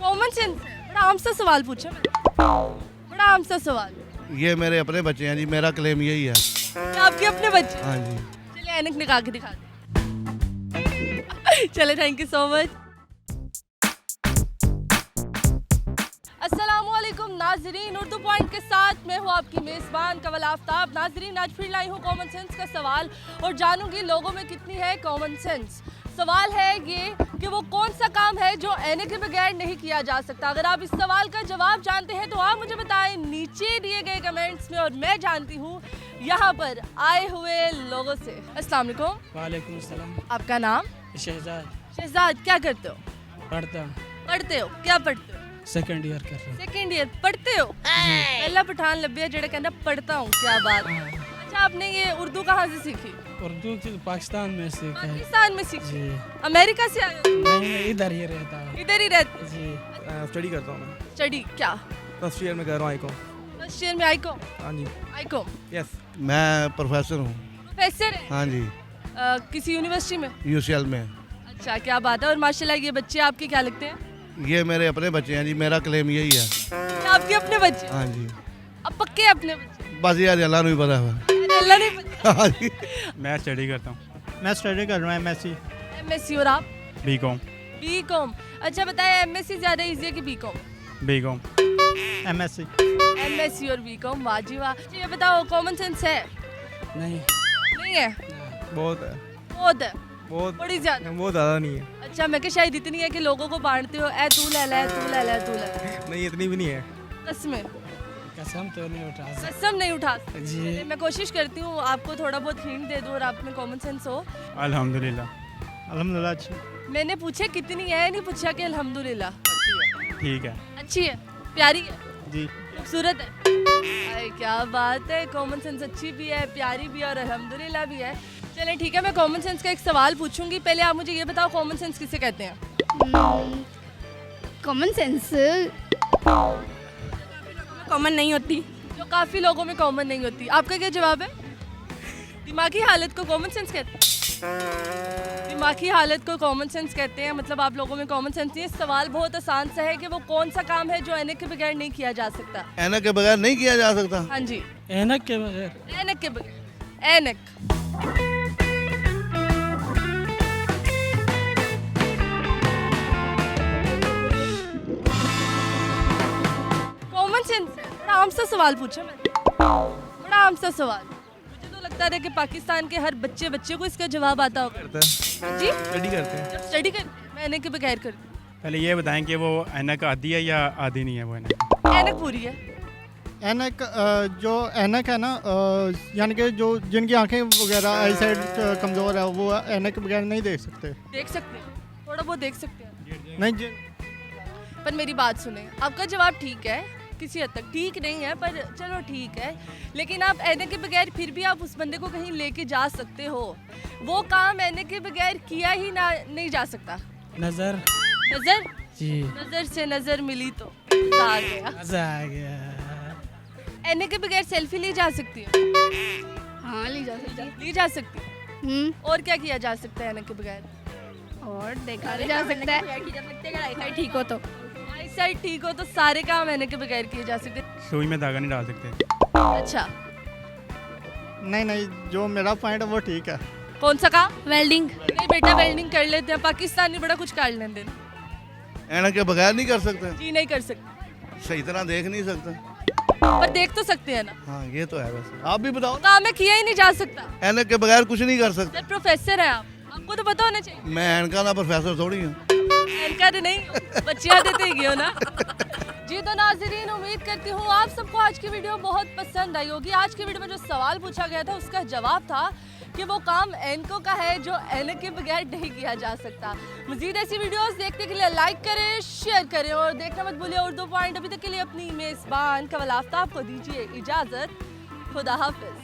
Common sense है, बड़ा आम सा सवाल पूछा मैंने, बड़ा आम सा सवाल। ये मेरे अपने बच्चे हैं जी, मेरा क्लेम यही है। क्या आपके अपने बच्चे? हाँ जी। चलिए ऐनक निकाल के दिखा दे। चले, थैंक यू सो मच। अस्सलामुअलैकुम नाजरीन, उर्दू पॉइंट के साथ मैं हूँ आपकी मेज़बान कवल आफ्ताब। नाजरीन, आज फिर लाई हूँ कॉमन सेंस का सवाल और जानूंगी लोगों में कितनी है कॉमन सेंस। सवाल है ये कि वो कौन सा काम है जो ऐने के बगैर नहीं किया जा सकता। अगर आप इस सवाल का जवाब जानते हैं तो आप मुझे बताएं नीचे दिए गए कमेंट्स में, और मैं जानती हूँ यहाँ पर आए हुए लोगों से। अस्सलाम वालेकुम। वालेकुम सलाम। आपका नाम? शहजाद। शहजाद, क्या करते हो? पढ़ता। पढ़ते हो? क्या पढ़ते हो? सेकंड ईयर कर रहा सेकंड ईयर पढ़ते हो? पहला पठान लब्बिया जेड़ा कहना पढ़ता हूँ, क्या बात है। अच्छा, आपने ये उर्दू कहाँ से सीखी? उर्दू की पाकिस्तान में सीखा है। पाकिस्तान में सीखी? जी। अमेरिका से आए हो? नहीं, इधर ही रहता हूँ। इधर ही रहते? जी। स्टडी करता हूँ मैं। स्टडी क्या? फर्स्ट ईयर में कर रहा हूँ आईको। फर्स्ट ईयर में आईको? हाँ जी। आईको यस। मैं प्रोफेसर हूँ। प्रोफेसर है? हाँ जी, किसी यूनिवर्सिटी में? यूसीएल में। अच्छा, क्या बात है। और माशाल्लाह ये बच्चे आपके क्या लगते हैं? ये मेरे अपने बच्चे हैं जी, मेरा क्लेम यही है। ये आपके अपने बच्चे? हाँ जी। अब पक्के अपने बच्चे? बस यार अल्लाह को ही पता है। अरे अल्लाह नहीं पता। हाँ जी। मैं स्टडी करता हूँ। मैं स्टडी कर रहा हूँ एमएससी। एमएससी। और आप? बीकॉम। बीकॉम। अच्छा बताएं, एमएससी ज़्यादा इजी है कि बीकॉम? बीकॉम। एमएससी। एमएससी और बीकॉम, वाह जी वाह। ये बताओ कॉमन सेंस है? नहीं। नहीं है? बहुत है। बहुत है? बहुत बड़ी ज़्यादा? बहुत ज़्यादा नहीं है। अच्छा, मैं क्या शायद इतनी है कि लोगों को बांटते हो, ए तू ले ले, तू ले ले, तू ले ले। नहीं, इतनी भी नहीं है। कसमें? कसम तो नहीं उठा सकता। कसम नहीं उठा सकते। जी। मैं कोशिश करती हूँ आपको थोड़ा बहुत हिंट दे दूँ और आप में कॉमन सेंस हो। अल्हम्दुलिल्लाह। अल्हम्दुलिल्लाह अच्छी। मैंने पूछे कितनी है, नहीं पूछा कि अल्हम्दुलिल्लाह। ठीक है। अच्छी है? प्यारी है? जी। खूबसूरत है? अरे क्या बात है, कॉमन सेंस अच्छी भी है, प्यारी भी है और अल्हम्दुलिल्लाह भी है। चलें ठीक है, मैं कॉमन सेंस का एक सवाल पूछूंगी। पहले आप मुझे ये बताओ कॉमन सेंस किसे कहते हैं? कॉमन सेंस कॉमन नहीं होती। जो काफ़ी लोगों में कॉमन नहीं होती। आपका क्या जवाब है? दिमागी हालत को कॉमन सेंस कहते हैं? दिमागी हालत को कॉमन सेंस कहते हैं, मतलब आप लोगों में कॉमन सेंस नहीं है। सवाल बहुत आसान सा है कि वो कौन सा काम है जो ऐनक के बगैर नहीं किया जा सकता। ऐनक के बगैर नहीं किया जा सकता। हाँ जी, ऐनक के बगैर। ऐनक के बगैर। ऐनक। कॉमन सेंस है, बड़ा आम सा सवाल पूछा मैंने, बड़ा आम सा सवाल। मुझे तो लगता है कि पाकिस्तान के हर बच्चे को इसका जवाब आता होगा। करता है। जी, स्टडी करते हैं। जब स्टडी करते हैं, मैं ऐनक के बगैर करती हूँ। पहले ये बताएं कि वो ऐनक आदि है या आदि नहीं है वो ऐनक? ऐनक पूरी है। ऐनक जो ऐनक है ना, यानी कि जो जिनकी आंखें वगैरह आई साइड कमज़ोर है वो ऐनक के बगैर नहीं देख सकते। देख सकते हैं, थोड़ा बहुत देख सकते हैं। नहीं जी। पर मेरी बात सुने, आपका जवाब ठीक है, किसी हद तक ठीक नहीं है पर चलो ठीक है। लेकिन आप ऐनक के बगैर फिर भी आप उस बंदे को कहीं लेके जा सकते हो। वो काम ऐनक के बगैर किया ही ना नहीं जा सकता। नज़र। नजर? जी। नजर से नजर मिली तो मजा आ गया। मज़ा आ गया। ऐनक के बगैर सेल्फी ली जा सकती है? हाँ, ली जा सकती है। ली जा सकती है। और क्या किया जा सकता है ऐनक के बगैर? और देखा भी जा सकता है। ठीक हो तो आई साइड ठीक हो तो सारे काम ऐनक के बगैर किए जा सकते हैं। सुई में धागा नहीं डाल सकते। अच्छा, नहीं नहीं, जो मेरा पॉइंट है वो ठीक है। कौन सा काम? वेल्डिंग। नहीं बेटा, वेल्डिंग कर लेते हैं, पाकिस्तानी बड़ा कुछ कर लेते हैं। ऐनक के बगैर नहीं कर सकते। जी नहीं कर सकते, सही तरह देख नहीं सकते। पर देख तो सकते हैं ना। हाँ ये तो है। वैसे आप भी बताओ ना। काम है किया ही नहीं जा सकता। ऐनक के बगैर कुछ नहीं कर सकते। सर प्रोफेसर है आप, आपको तो पता होना चाहिए। मैं ऐनका ना प्रोफेसर थोड़ी हूँ। इनका तो नहीं, बच्चियां देते ही हो ना। जी तो नाजरीन, उम्मीद करती हूँ आप सबको आज की वीडियो बहुत पसंद आई होगी। आज की वीडियो में जो सवाल पूछा गया था उसका जवाब था कि वो काम ऐनकों का है जो ऐनक के बगैर नहीं किया जा सकता। मजीद ऐसी वीडियोस देखने के लिए लाइक करें, शेयर करें और देखना मत भूलिए उर्दू पॉइंट। अभी तक के लिए अपनी मेज़बान कवल आफ्ताब को दीजिए इजाज़त। खुदा हाफिज़।